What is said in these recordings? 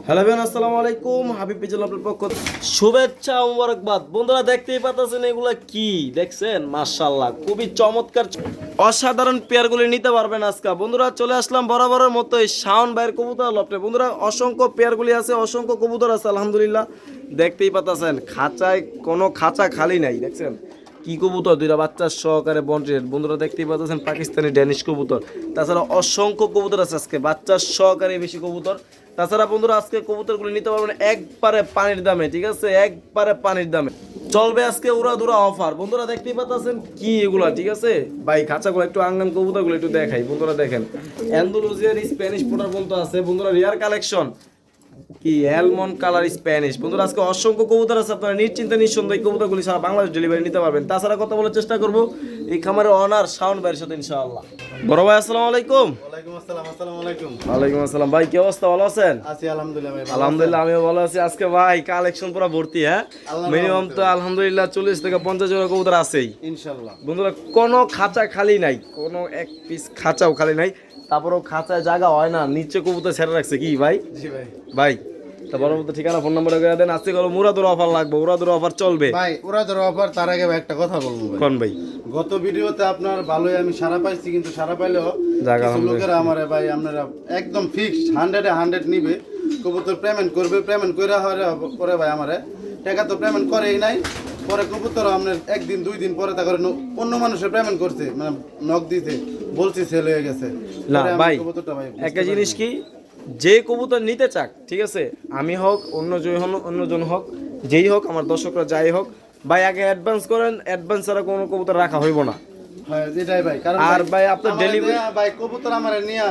Hello ভাই, আসসালামু আলাইকুম। হাবিব পিজল আপনার পক্ষ শুভেচ্ছা মোবারকবাদ। বন্ধুরা দেখতেই পাচ্ছেন এগুলা কি দেখছেন, মাশাআল্লাহ খুবই চমৎকার অসাধারণ পেয়ারগুলি নিতে পারবেন আজকে। বন্ধুরা চলে আসলাম বরাবরের মতো এই শাওন ভাইয়ের কবুতর লফটে। বন্ধুরা অসংখ্য পেয়ারগুলি আছে, অসংখ্য কবুতর আছে আলহামদুলিল্লাহ। দেখতেই পাচ্ছেন খাঁচায় কোনো খাঁচা খালি নাই, দেখছেন কি কবুতর, দুইটা বাচ্চা সহকারে বন্টের। বন্ধুরা দেখতেই পাচ্ছেন পাকিস্তানি ড্যানিশ কবুতর। তাছাড়া অসংখ্য কবুতর আছে আজকে, বাচ্চা সহকারে বেশি কবুতর। তাছাড়া বন্ধুরা আজকে কবুতরগুলো নিতে পারবেন একবারে পানির দামে, ঠিক আছে, একবারে পানির দামে চলবে আজকে উড়াধুরা অফার। বন্ধুরা দেখতেই পাচ্ছেন কি এগুলা, ঠিক আছে ভাই। খাঁচাগুলো একটু আঙ্গান কবুতরগুলো একটু দেখাই। বন্ধুরা দেখেন অ্যান্ডালুসিয়ার স্প্যানিশ পোটার বলতে আছে বন্ধুরা, রিয়ার কালেকশন কি অ্যালমন্ড কালার স্প্যানিশ। বন্ধুরা আজকে অসংখ্য কবুতর আছে, আপনারা নিশ্চিন্তে নিঃসন্দেহে কবুতরগুলি সারা বাংলাদেশ ডেলিভারি নিতে পারবেন। তাছাড়া কথা বলার চেষ্টা করবো এই খামারের অনার শাওন ভাইয়ের সাথে ইনশাআল্লাহ। বড় ভাই আসসালামু আলাইকুম। ওয়ালাইকুম আসসালাম ভাই, কি অবস্থা, ভালো আছেন? আলহামদুলিল্লাহ আমিও ভালো আছি। আজকে ভাই কালেকশন পুরো ভর্তি, হ্যাঁ মিনিমাম তো আলহামদুলিল্লাহ 40 থেকে 50 জোড়া কবুতর আছেই ইনশাআল্লাহ। বন্ধুরা কোনো খাঁচা খালি নাই, কোনো এক পিস খাঁচাও খালি নাই। তারপরেও খাঁচায় জায়গা হয় না, নিচে কবুতর ছেড়ে রাখছে কি ভাই? জি ভাই। ভাই তা বড় মতো ঠিকানা ফোন নাম্বার করে দেন। আজকে কোনো উড়াধুরা অফার লাগবে, উড়াধুরা অফার চলবে ভাই। উড়াধুরা অফার তার আগে ভাই একটা কথা বলবো ভাই। কোন ভাই? গত ভিডিওতে আপনার ভালোই আমি সারা পাইছি, কিন্তু সারা পাইলেও কিছু লোকেরা আমারে ভাই আপনারা একদম ফিক্সড 100 এ 100 নিবে, কবুতর পেমেন্ট করবে, পেমেন্ট কইরা হওয়ার পরে ভাই আমারে টাকা তো পেমেন্ট করেই নাই। পরে কবুতর আপনার একদিন দুই দিন পরে তা করে অন্য মানুষের পেমেন্ট করছে, মানে নক দিতে বলছি সেল হয়ে গেছে। না ভাই একটা জিনিস কি, যে কবুতর নিতে চাক, ঠিক আছে, আমি হোক অন্যজন হোক, যেই হোক, আমার দর্শকরা যাই হোক ভাই, আগে অ্যাডভান্স করেন। অ্যাডভান্স ছাড়া কোনো কবুতর রাখা হইব না। হ্যাঁ এটাই ভাই। কারণ আর ভাই আপনার ডেলিভারি ভাই কবুতর আমারে নিয়া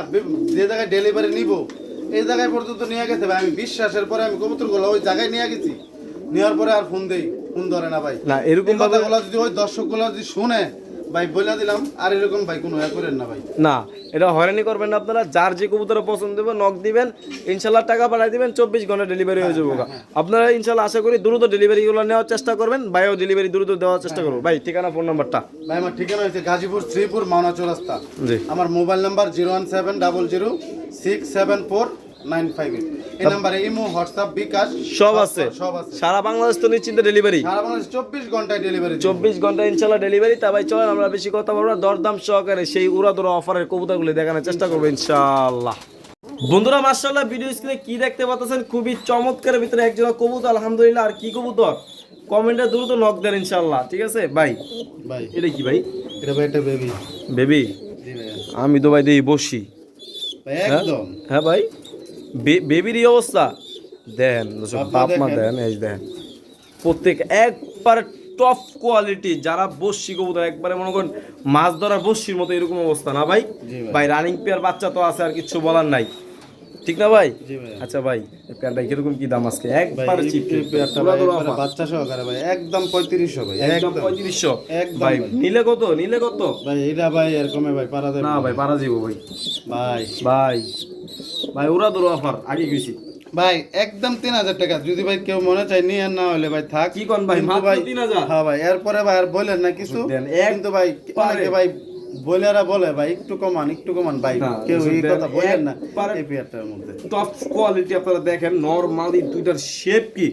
যে জায়গায় ডেলিভারি নিব এই জায়গায় পর্যন্ত নিয়ে গেছে ভাই। আমি বিশ্বাসের পরে আমি কবুতরগুলো ওই জায়গায় নিয়ে গেছি, নেওয়ার পরে আর ফোন ধরে না ভাই। না এরকম কথাগুলো যদি ওই দর্শকগুলো যদি শুনে ভাই বলে দিলাম, আর এরকম ভাই কোনো করেন না ভাই। না এটা হয়রানি করবেন না আপনারা। যার যে কবুতর পছন্দ হবে নক দিবেন, ইনশাল্লাহ টাকা পাঠিয়ে দিবেন, 24 ঘন্টা ডেলিভারি হয়ে যাবে। আপনারা ইনশাল্লাহ আশা করি দ্রুত ডেলিভারিগুলো নেওয়ার চেষ্টা করবেন। ভাইও ডেলিভারি দ্রুত দেওয়ার চেষ্টা করবো। ভাই ঠিকানা ফোন নাম্বারটা? ভাই আমার ঠিকানা হচ্ছে গাজীপুর শ্রীপুর মাওনা চৌরাস্তা। আমার মোবাইল নাম্বার 01700067495। এই নাম্বারে ইমো, হোয়াটসঅ্যাপ, বিকাশ সব আছে। সারা বাংলাদেশ তো নিশ্চিন্তে ডেলিভারি, সারা বাংলাদেশ 24 ঘন্টায় ডেলিভারি, 24 ঘন্টা ইনশাআল্লাহ ডেলিভারি। তা ভাই চলেন আমরা বেশি কথা বলবো না, দরদাম সহকারে সেই উড়াধুরা অফারের কবুতরগুলি দেখানোর চেষ্টা করবো ইনশাআল্লাহ। বন্ধুরা মাশাআল্লাহ ভিডিও স্ক্রিনে কি দেখতে পাচ্ছেন, খুবই চমৎকারের ভিতরে একজোড়া কবুতর আলহামদুলিল্লাহ। আর কি কবুতর কমেন্টে দ্রুত নক দেন ইনশাআল্লাহ, ঠিক আছে ভাই? ভাই এটা কি ভাই? এটা ভাই একটা বেবি। বেবি? জি ভাই। আমি তো ভাই দেই বসি ভাই একদম। হ্যাঁ ভাই বেবির এই অবস্থা দেন, বাপ মা দেন, এই দেন প্রত্যেক একবার টপ কোয়ালিটি। যারা বসি কবুতর একবারে মনে করেন মাছ ধরার বসির মতো এরকম অবস্থা না ভাই? ভাই রানিং পেয়ার বাচ্চা তো আছে, আর কিছু বলার নাই, ঠিক না ভাই? আচ্ছা ভাই পেয়ারটা কিরকম কি দাম আজকে? একবার চিপ পেয়ারটা বাচ্চা সহকারে ভাই একদম 3500 ভাই, একদম 3500 ভাই। নিলে কত ভাই? এটা ভাই এরকমে ভাই পারা যাবে না ভাই, পারা যাবো ভাই। ভাই ভাই ভাই ওরা ধরো অফার আগে গেছি ভাই একদম 3000 টাকা। যদি ভাই কেউ মনে চাই নিয়ে আর না হলে ভাই থাক। কি কোন ভাই, মাত্র 3000? হ্যাঁ ভাই, এরপরে ভাই আর বলেন না কিছু, কিন্তু ভাই অনেকে ভাই বলেরা বলে ভাই একটু কমান ভাই, কেউ এই কথা বলেন না। এই পেয়ারটার মধ্যে টপ কোয়ালিটি আপনারা দেখেন, নরমালি দুইটার শেপ কি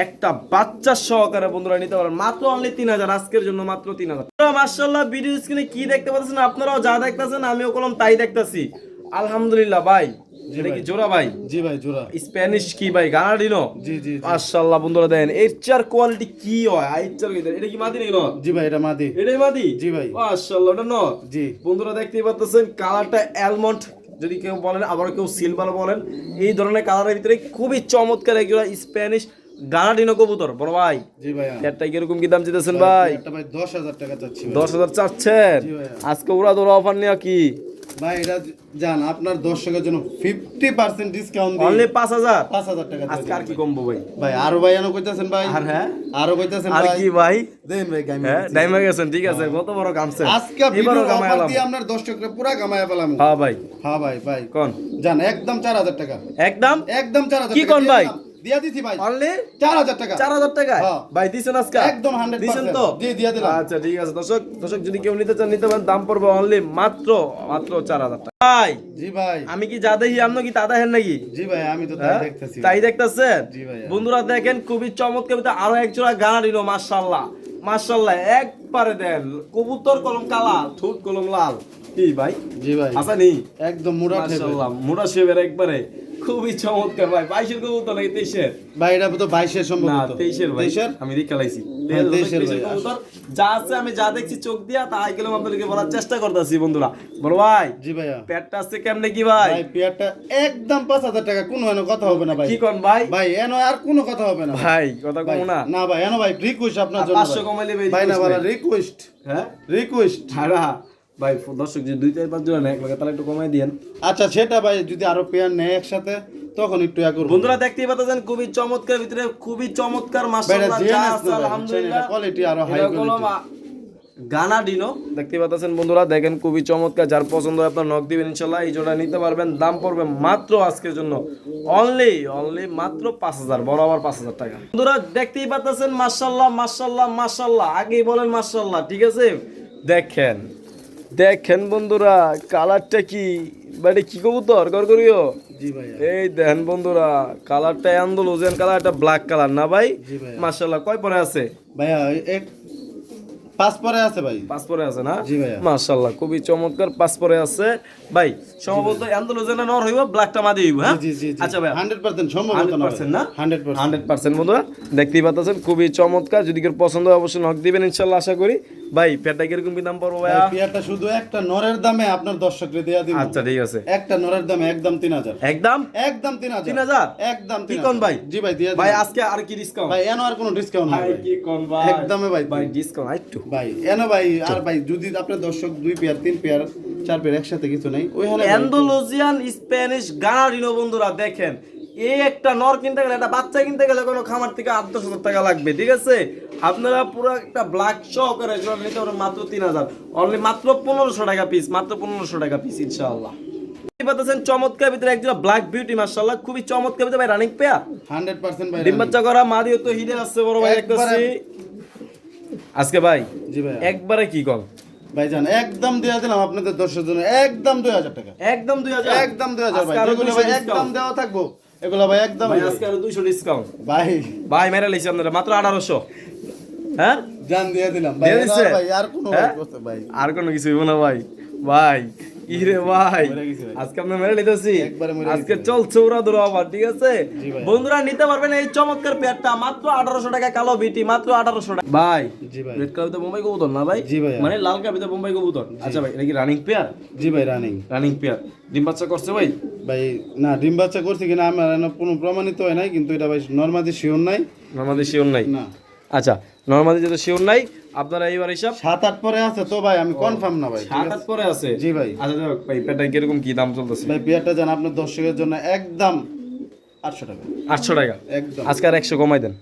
একটা বাচ্চা সহকারে বন্ধুরা নিতে পারেন মাত্র অনলি 3000 আজকের জন্য, মাত্র 3000। মাশাআল্লাহ ভিডিও স্ক্রিনে কি দেখতে পাচ্ছেন আপনারাও যা দেখতেছেন আমিও কলম তাই দেখতেছি আলহামদুলিল্লাহ। ভাই এটা কি জোড়া ভাই? জি ভাই জোড়া। স্প্যানিশ কি ভাই, গানাডিনো? জি জি মাশাআল্লাহ বন্ধুরা দেখেন এর চার কোয়ালিটি কি হয়। আইচার এটা কি মাদি নাকি ন? জি ভাই এটা মাদি। এটাই মাদি? জি ভাই মাশাআল্লাহ এটা ন? জি। বন্ধুরা দেখতেই পাচ্ছেন কালারটা অ্যালমন্ড যদি কেউ বলেন, আবার কেউ সিলভার বলেন, এই ধরনের কালারের ভিতরে খুবই চমৎকার একজোড়া স্প্যানিশ গানাডিনো কবুতর। বড় ভাই জি ভাই এরটা কিরকম কি দাম চাইতেছেন ভাই? এটা ভাই 10000 টাকা চাচ্ছি। 10000 চাচ্ছেন? আজকে ওরা ধরো অফার নিয়া কি ভাই এটা জান আপনার দর্শকের জন্য 50% ডিসকাউন্ট দিই। অনলি 5000 টাকা। আজকে আর কি কমবো ভাই? ভাই আরো ভাই এনো কইতাছেন ভাই? আর হ্যাঁ আরো কইতাছেন আর ভাই? কি ভাই দেন ভাই গামি। হ্যাঁ ডাইমা গেছেন, ঠিক আছে কত বড় কামছে আজকে ভিডিও অফার দিয়ে আপনার দর্শকরা পুরো কামায়া পেলাম। হ্যাঁ ভাই। হ্যাঁ ভাই ভাই কোন জান একদম 4000 টাকা। একদম 4000 কি টাকা কোন ভাই? দিয়া দিছি ভাই অনলি 4000 টাকা 4000 টাকা হ্যাঁ। ভাই দিছেন আজকে একদম 100% দিছেন তো জি দিয়া দিলাম আচ্ছা ঠিক আছে দর্শক যদি কেউ নিতে চান নিতে পারেন দাম পড়বে অনলি মাত্র 4000 টাকা ভাই জি ভাই আমি কি যা দেখি আপনি কি তা দেখেন নাকি জি ভাই আমি তো তাই দেখতেছি তাই দেখতেছেন জি ভাইয়া। বন্ধুরা দেখেন খুবই চমৎকার ভিতরে আরো এক জোড়া গানা দিল মাশাআল্লাহ মাশাআল্লাহ একবারে দেন কবুতর কলম কালা ঠোঁট কলম লাল কি ভাই জি ভাই আসানি একদম মুড়া ঠেবে মাশাআল্লাহ মুরা শেবের একবারে খুবই চমৎকার ভাই 22 এর কবুতর নাকি 23 এর ভাই এটা তো 22 এর সম্ভবত না 23 এর ভাই 23 এর আমি দেখে লাইছি হ্যাঁ, 23 এর ভাই। কবুতর যা আছে আমি যা দেখছি চোখ দিয়া তাই গেলাম আপনাদেরকে বলার চেষ্টা করতেছি বন্ধুরা বড় ভাই জি ভাইয়া পেটটা আছে কেমনে কি ভাই ভাই পেয়ারটা একদম 5000 টাকা কোনো এনো কথা হবে না ভাই কি কোন ভাই ভাই এনো আর কোনো কথা হবে না ভাই কথা ভাই, কম না না ভাই এনো ভাই রিকোয়েস্ট আপনার জন্য 500 কমাইলে ভাই ভাই না request বলা নাই। রিকোয়েস্ট হ্যাঁ রিকোয়েস্ট হারা ভাই দর্শক যে 2-4-5 জোড়া নেয় এক লাগে তাহলে একটু কমাই দিয়েন আচ্ছা সেটা ভাই যদি আরো পেয়ার নেয় একসাথে তখন একটু ইয়া করব বন্ধুরা দেখতেই পাচ্ছেন খুবই চমৎকার ভিতরে খুবই চমৎকার ভাই মাশাআল্লাহ যা জিএনএস আছে আলহামদুলিল্লাহ কোয়ালিটি আরো হাই এটা হলো গানা ডিনো দেখতে পাচ্ছেন বন্ধুরা দেখেন খুবই চমৎকার যার পছন্দ হয় আপনার নক দিবেন ইনশাআল্লাহ এই জোড়া নিতে পারবেন দাম পড়বে মাত্র আজকের জন্য অনলি মাত্র 5000 বরাবর 5000 টাকা বন্ধুরা দেখতেই পাচ্ছেন মাশাআল্লাহ আগেই বলেন মাশাআল্লাহ ঠিক আছে দেখেন বন্ধুরা কালারটা কি বাড়ি কি কবুতর গরগরিও জি ভাইয়া এই দেখেন বন্ধুরা কালারটা আন্দোলন কালার একটা ব্ল্যাক কালার না ভাই জি ভাইয়া। মাশাআল্লাহ কয় পরে আছে ভাইয়া এক পাঁচ পরে আছে ভাই পাঁচ পরে আছে না জি ভাইয়া। মাশাআল্লাহ খুবই চমৎকার পাঁচ পরে আছে ভাই সম্ভবত আন্দোলনে নর হইব ব্ল্যাকটা মাদি হইব হ্যাঁ জি জি জি আচ্ছা ভাই 100% সম্ভবত না 100% না 100% 100% বন্ধুরা দেখতেই পাচ্ছেন খুবই চমৎকার যদি কেউ পছন্দ হয় অবশ্যই নক দিবেন ইনশাআল্লাহ আশা করি ভাই পেটটা কিরকম কি দাম পড়বে ভাইয়া পেয়ারটা শুধু একটা নরের দামে আপনার দর্শককে দেয়া দিব আচ্ছা ঠিক আছে একটা নরের দামে একদম 3000 একদম একদম 3000 3000 একদম কি 3000 কোন ভাই জি ভাই দিয়া ভাই দিন আজকে আর কি ডিসকাউন্ট ভাই এনো আর কোনো ডিসকাউন্ট নাই ভাই ভাই। কি কোন ভাই একদমই ভাই ভাই ডিসকাউন্ট আইটু ভাই এনো ভাই আর ভাই যদি আপনার দর্শক 2 পেয়ার 3 পেয়ার 4 পেয়ার একসাথে কিছু নাই ওইখানে ভাই অ্যান্ডালুজিয়ান স্প্যানিশ গানারিনো বন্ধুরা দেখেন এই একটা নর কিনতে গেলে একটা বাচ্চা কিনতে গেলে কোনো খামার থেকে 800 টাকা লাগবে ঠিক আছে আপনারা পুরো একটা ব্ল্যাক শো করে জন্য নিতে পারেন মাত্র 3000 অনলি মাত্র 1500 টাকা পিস মাত্র 1500 টাকা পিস ইনশাআল্লাহ এই পাচ্ছেন চমৎকার ভিতরে একজোড়া ব্ল্যাক বিউটি মাশাআল্লাহ খুবই চমৎকার ভিতরে ভাই রানিং পেয়ার 100% ভাই ডিম বাচ্চা করা মাদিও তো হিডেন আছে বড় ভাই দেখতেছি আজকে ভাই জি ভাই একবারে কি কল ভাইজান একদম দেয়া দিলাম আপনাদের দর্শকের জন্য একদম 2000 টাকা একদম 2000 একদম 2000 ভাই আজকে আরো যেগুলো 200 ভাই discount। একদম দেওয়া থাকবো এগুলো ভাই একদম ভাই আজকে আরো 200 ডিসকাউন্ট ভাই ভাই মেরে লাইছি আপনারা মাত্র 1800 হ্যাঁ জান দিয়ে দিলাম ভাই দিয়ে দিছে? ভাই আর কোনো হ্যাঁ? ভাই আর কোনো কিছু হইব না ভাই ভাই ইরে ভাই মরে গেছি ভাই। আজকে আমরা মেরে নিতেছি একবারে মরে আজকে গেছি চলছে ওরা ধরো আবার ঠিক আছে জি ভাই। বন্ধুরা নিতে পারবেন এই চমৎকার পেয়ারটা মাত্র 1800 টাকা কালো বিটি মাত্র 1800 টাকা ভাই জি ভাই রেড কালার বোম্বাই কবুতর না ভাই জি ভাই। মানে লাল কালার বোম্বাই কবুতর আচ্ছা ভাই এটা কি রানিং পেয়ার জি ভাই রানিং পেয়ার ডিম বাচ্চা করছে ভাই ভাই না ডিম বাচ্চা করছি কিনা আমার এখনো কোনো প্রমাণিত হয় নাই কিন্তু এটা ভাই নরমাদি শিওর নাই নরমালি শিওর নাই না আচ্ছা নরমালি যেটা শিওর নাই আপনারা এইবার হিসাব 7-8 পরে আছে তো ভাই আমি কনফার্ম না ভাই ঠিক সাত আছে? আট পরে আছে জি ভাই আচ্ছা যাক ভাই পেটা কিরকম কি দাম চলতেছে ভাই পেয়ারটা জান আপনার দর্শকের জন্য একদম 800 টাকা 800 টাকা একদম আজকে আর 100 কমাই দেন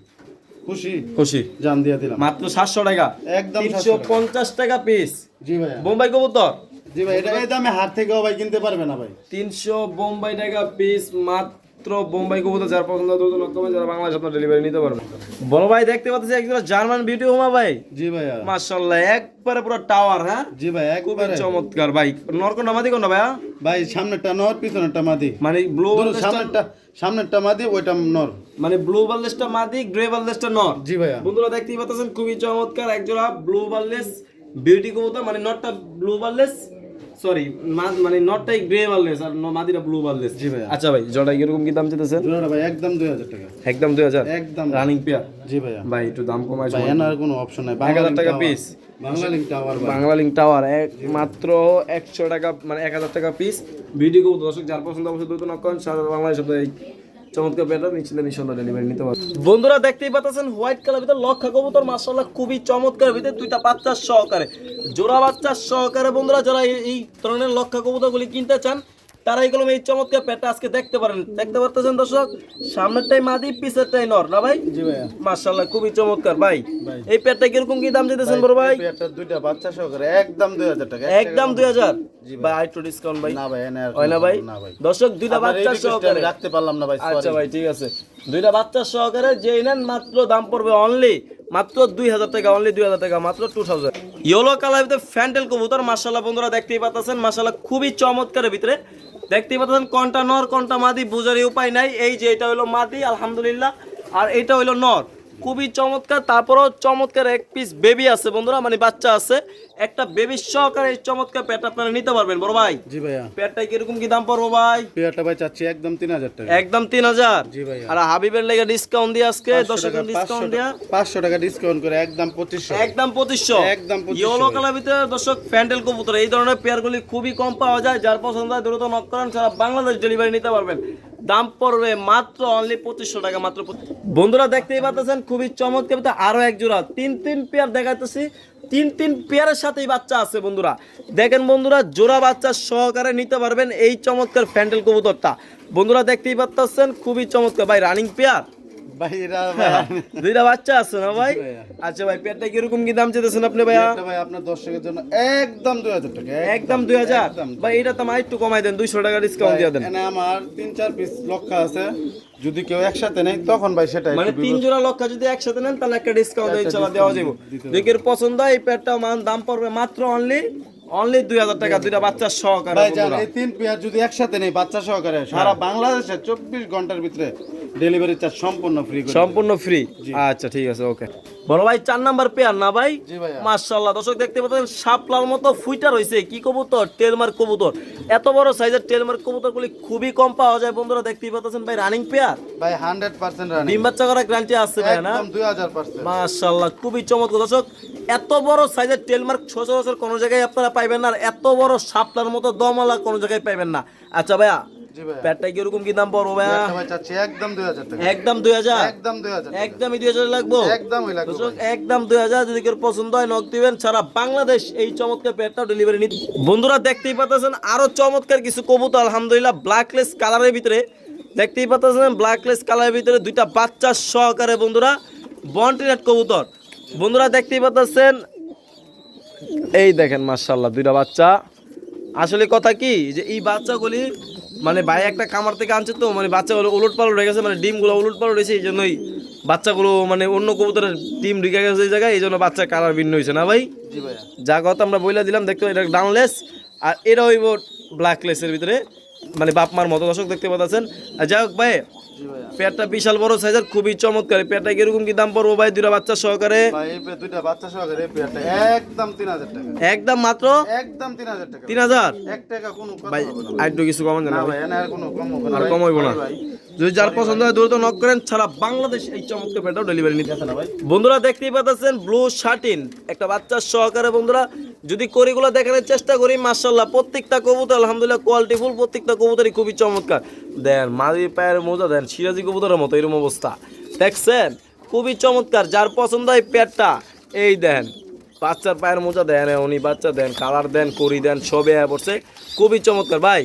খুশি খুশি জান দিয়ে দিলাম মাত্র 700 টাকা একদম 700 টাকা। 350 টাকা পিস জি ভাই বোম্বাই কবুতর জি ভাই এটা এই দামে হাট থেকেও ভাই কিনতে পারবে না ভাই 300 বোম্বাই টাকা পিস মাত্র বোম্বাই কবুতর যার পছন্দ দ্রুত নকমে যারা বাংলাদেশ আপনার ডেলিভারি নিতে পারবেন বড় ভাই দেখতে পাচ্ছেন একজন জার্মান বিউটি হোমা ভাই জি ভাইয়া মাশাআল্লাহ একবারে পুরো টাওয়ার হ্যাঁ জি ভাই খুবই একবারে চমৎকার ভাই নরকন্ডা মাদি কোনটা ভাইয়া ভাই সামনেরটা নর পিছনেরটা মাদি মানে ব্লু সামনেরটা মাদি ওইটা নর মানে ব্লু বাললেসটা মাদি গ্রে বাললেসটা নর জি ভাইয়া বন্ধুরা দেখতেই পাচ্ছেন খুবই চমৎকার একজোড়া ব্লু বাললেস বিউটি কবুতর মানে নটটা ব্লু বাললেস সরি মানে নটটাই গ্রে বাললেস আর মাদিটা ব্লু বাললেস জি ভাইয়া আচ্ছা ভাই জোড়া কিরকম কি দাম চাইতেছেন জোড়াটা ভাই একদম 2000 টাকা একদম 2000 একদম রানিং পেয়ার জি ভাইয়া ভাই একটু দাম কমাই ভাই এনার কোনো অপশন নাই 1000 টাকা পিস বাংলা লিংক টাওয়ার ভাই বাংলা লিংক টাওয়ার মাত্র 100 টাকা মানে 1000 টাকা পিস ভিডিও কবুতর দর্শক যার পছন্দ অবশ্যই দ্রুত নক করেন সারা বাংলাদেশ এই চমৎকার পেয়ারটা নিচ্ছিলেন ইনশাআল্লাহ ডেলিভারি নিতে পারবেন বন্ধুরা দেখতেই পাচ্ছেন হোয়াইট কালার ভিতর লক্ষা কবুতর মাশাআল্লাহ খুবই চমৎকার ভিতরে দুইটা বাচ্চা সহকারে জোড়া বাচ্চা সহকারে বন্ধুরা যারা এই ধরনের লক্ষা কবুতরগুলি কিনতে চান তারাই কলম এই চমৎকার পেটটা আজকে দেখতে পারেন, দেখতে পারতেছেন দর্শক, সামনেরটাই মাদি পিছেরটাই নর না ভাই? জি ভাইয়া। মাশাআল্লাহ খুবই চমৎকার ভাই। ভাই। এই পেটটা কিরকম কি দাম দিতেছেন বড় ভাই? পেয়ারটা দুইটা বাচ্চা সহকারে একদম 2000 টাকা। একদম 2000। জি ভাই। ভাই আইটু ডিসকাউন্ট ভাই? না ভাই এনে আর হয় না ভাই? না ভাই। দর্শক দুইটা আপনার এই বাচ্চা request সহকারে আমি রাখতে পারলাম না ভাই, আচ্ছা sorry। ভাই ঠিক আছে, দুইটা বাচ্চা সহকারে যেই নেন মাত্র দাম পড়বে অনলি মাত্র 2000 টাকা, অনলি 2000 টাকা, মাত্র 2000। ইয়েলো কালার ভিতরে ফ্যান্টেল কবুতর, মাশাআল্লাহ বন্ধুরা দেখতেই পাচ্ছেন, মাশাআল্লাহ খুবই চমৎকারের ভিতরে দেখতেই পাচ্ছেন। কোনটা নর কোনটা মাদি বোঝারই উপায় নাই। এই যে এটা হলো মাদি আলহামদুলিল্লাহ, আর এটা হলো নর, খুবই চমৎকার। তারপরও চমৎকার এক পিস বেবি আছে বন্ধুরা, মানে বাচ্চা আছে একটা বেবি সহকারে এই চমৎকার পেট আপনারা নিতে পারবেন বড় ভাই। জি ভাইয়া। পেটটাই কিরকম কি দাম পড়বো ভাই? পেয়ারটা ভাই চাচ্ছি একদম 3000 টাকা। একদম 3000। জি ভাইয়া। আর হাবিবের লেগে ডিসকাউন্ট দিয়ে আজকে 10 টাকা ডিসকাউন্ট দিয়া 500 টাকা ডিসকাউন্ট করে একদম 2500। একদম 2500। একদম 2500 ইয়েলো কালার ভিতরে দর্শক প্যান্ডেল কবুতর, এই ধরনের পেয়ারগুলি খুবই কম পাওয়া যায়। যার পছন্দ হয় দ্রুত নক করেন, সারা বাংলাদেশ ডেলিভারি নিতে পারবেন। দাম পড়বে মাত্র অনলি 2500 টাকা মাত্র। বন্ধুরা দেখতেই পাচ্ছেন খুবই চমৎকার ভিতরে আরো এক জোড়া তিন পেয়ার দেখাইতেছি, তিন পেয়ারের সাথেই বাচ্চা আছে বন্ধুরা। দেখেন বন্ধুরা, জোড়া বাচ্চা সহকারে নিতে পারবেন এই চমৎকার প্যান্ডেল কবুতরটা। বন্ধুরা দেখতেই পাচ্ছেন খুবই চমৎকার ভাই, রানিং পেয়ার ভাই এরা দুইটা বাচ্চা আছে না ভাই? আচ্ছা ভাই, পেয়ারটা কিরকম কি দাম চেয়েছেন আপনি ভাইয়া? এটা ভাই আপনার দর্শকের জন্য একদম 2000 টাকা। একদম 2000। ভাই এটা তো একটু কমাই দেন, 200 টাকা ডিসকাউন্ট দিয়ে দেন। এখানে আমার 3-4 পিস লক্ষা আছে, যদি কেউ একসাথে নেয় তখন ভাই সেটা মানে একটু 3 জোড়া লক্ষা যদি একসাথে নেন তাহলে একটা ডিসকাউন্ট ইনশাআল্লাহ দেওয়া যাবে। দেখের পছন্দ হয় এই পেয়ারটা মান দাম পড়বে মাত্র অনলি 2000 টাকা, দুইটা বাচ্চা সহকারে ভাই জান, বন্ধুরা। এই 3 পেয়ার যদি একসাথে নেই বাচ্চা সহকারে সারা বাংলাদেশে 24 ঘন্টার ভিতরে ডেলিভারি চার্জ সম্পূর্ণ ফ্রি করে সম্পূর্ণ ফ্রি। আচ্ছা ঠিক আছে, ওকে। বড় ভাই 4 নাম্বার পেয়ার না ভাই? জি ভাইয়া। মাশাআল্লাহ দর্শক দেখতে পাচ্ছেন শাপলার মতো ফুইটা রইছে, কি কবুতর? টেলমার্ক কবুতর। এত বড় সাইজের টেলমার্ক কবুতরগুলি খুবই কম পাওয়া যায় বন্ধুরা, দেখতেই পাচ্ছেন ভাই। রানিং পেয়ার, ভাই 100% রানিং, ডিম বাচ্চা করা গ্যারান্টি আছে ভাই না? একদম 2000%। মাশাআল্লাহ খুবই চমৎকার দর্শক, এত বড় সাইজের টেলমার্ক সচরাচর কোনো জায়গায় আপনারা পাইবেন না, আর এত বড় শাপলার মতো দমওয়ালা কোনো জায়গায় পাইবেন না। আচ্ছা ভাইয়া, জি ভাইয়া। পেটটা কিরকম কি দাম পড়বো ভাইয়া? পেয়ারটা ভাই চাচ্ছি একদম 2000 টাকা। একদম 2000। একদম 2000 টাকা। একদমই 2000 লাগবো? একদমই লাগবে দর্শক ভাই। একদম 2000, যদি কেউ পছন্দ হয় নক দিবেন, সারা বাংলাদেশ এই চমৎকার পেটটা ডেলিভারি নিতে। বন্ধুরা দেখতেই পাচ্ছেন আরো চমৎকার কিছু কবুতর আলহামদুলিল্লাহ ব্ল্যাকলেস কালারের ভিতরে, দেখতেই পাচ্ছেন ব্ল্যাকলেস কালারের ভিতরে দুইটা বাচ্চা সহকারে বন্ধুরা বন্টিনেট কবুতর। বন্ধুরা দেখতেই পাচ্ছেন, এই দেখেন মাশাআল্লাহ দুইটা বাচ্চা। আসলে কথা কি যে এই বাচ্চাগুলি মানে ভাই একটা খামার থেকে আনছে, তো মানে বাচ্চাগুলো উলট পালট হয়ে গেছে, মানে ডিমগুলো উলট পালট হয়েছে, এই জন্যই বাচ্চাগুলো মানে অন্য কবুতরের ডিম ঢুকে গেছে এই জায়গায়, এই জন্য বাচ্চার কালার ভিন্ন হয়েছে না ভাই? জি ভাইয়া। যা কথা আমরা বইলা দিলাম, দেখতে এটা ডাউনলেস আর এটা হইব ব্ল্যাকলেসের ভিতরে, মানে বাপমার মতো দর্শক দেখতে পাচ্ছেন। আর যাই হোক ভাই, জি ভাইয়া। পেটটা বিশাল বড় সাইজের, খুবই চমৎকার। পেটটা কিরকম কি দাম পড়বো ভাই দুইটা বাচ্চা সহকারে? ভাই এই দুইটা বাচ্চা সহকারে এই পেয়ারটা একদম 3000 টাকা। একদম মাত্র একদম 3000 টাকা। 3000। 1 টাকা কোনো কথা ভাই হবে না। আর একটু কিছু কমান জানা না ভাই? ভাই এনে আর কোনো কম হবে না। আর ভাই। কম হইব না। ভাই যদি যার পছন্দ হয় দ্রুত নক করেন, সারা বাংলাদেশ এই চমৎকার পেটাও ডেলিভারি নিতে। না ভাই। বন্ধুরা দেখতেই পাচ্ছেন ব্লু শার্টিন একটা বাচ্চা সহকারে বন্ধুরা, যদি করিগুলো দেখানোর চেষ্টা করি, মাশাআল্লাহ প্রত্যেকটা কবুতর আলহামদুলিল্লাহ কোয়ালিটি ফুল, প্রত্যেকটা কবুতরই খুবই চমৎকার। দেন মাঝি পায়ের মোজা দেন সিরাজি কবুতরের মতো, এরকম অবস্থা দেখছেন, খুবই চমৎকার। যার পছন্দ হয় পেটটা এই দেন, বাচ্চার পায়ের মোজা দেন, উনি বাচ্চা দেন, কালার দেন, করি দেন, সবে পড়ছে, খুবই চমৎকার ভাই।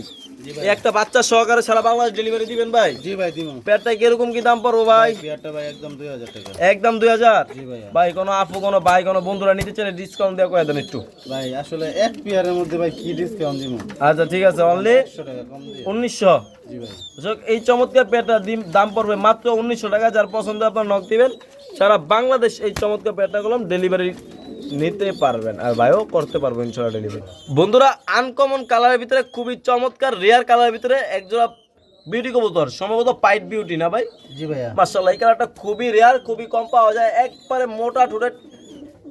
একটা বাচ্চা সহকারে সারা বাংলাদেশ ডেলিভারি দিবেন ভাই? জি ভাই দিমু। পেটটা কিরকম কি দাম পড়বো ভাই? পেয়ারটা ভাই একদম 2000 টাকা। একদম 2000। জি ভাইয়া। ভাই কোনো আপু কোনো ভাই কোনো বন্ধুরা নিতে চাইলে ডিসকাউন্ট দেওয়া করে দেন একটু। ভাই আসলে এক পেয়ারের মধ্যে ভাই কি ডিসকাউন্ট দিমু? আচ্ছা ঠিক আছে, অনলি 100 টাকা কম দিয়ে। 1900। জি ভাই। দর্শক, এই চমৎকার পেটটা দাম পড়বে মাত্র 1900 টাকা। যার পছন্দ আপনার নক দিবেন, সারা বাংলাদেশ এই চমৎকার পেটটা গুলো ডেলিভারি নিতে পারবেন, আর ভাইও করতে পারবেন ইনশাআল্লাহ ডেলিভারি। বন্ধুরা আনকমন কালারের ভিতরে খুবই চমৎকার রেয়ার কালারের ভিতরে একজোড়া বিউটি কবুতর, সম্ভবত পাইট বিউটি না ভাই? জি ভাইয়া। মাশাআল্লাহ এই কালারটা খুবই রেয়ার, খুবই কম পাওয়া যায়, একবারে মোটা ঠোঁটের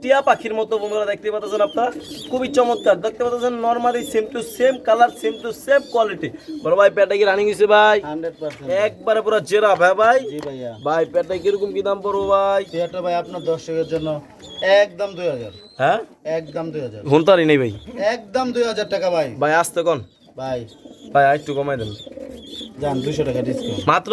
টিয়া পাখির মতো বন্ধুরা দেখতে পাচ্ছেন আপনারা, খুবই চমৎকার দেখতে পাচ্ছেন। Normally same to same colour, same to same quality. বড় ভাই পেটটা কি রানিং হয়েছে ভাই? 100%। একবারে পুরো জেরা ভাই। ভাই জি ভাইয়া। ভাই পেটটা কিরকম কি দাম পড়বো ভাই? পেয়ারটা ভাই আপনার দর্শকের জন্য একদম 2000। হ্যাঁ একদম 2000। হুনতারি নেই ভাই, একদম 2000 টাকা ভাই। ভাই আসতে কোন ভাই ভাই আর একটু কমাই দেন যান 200 টাকা ডিসকাউন্ট, মাত্র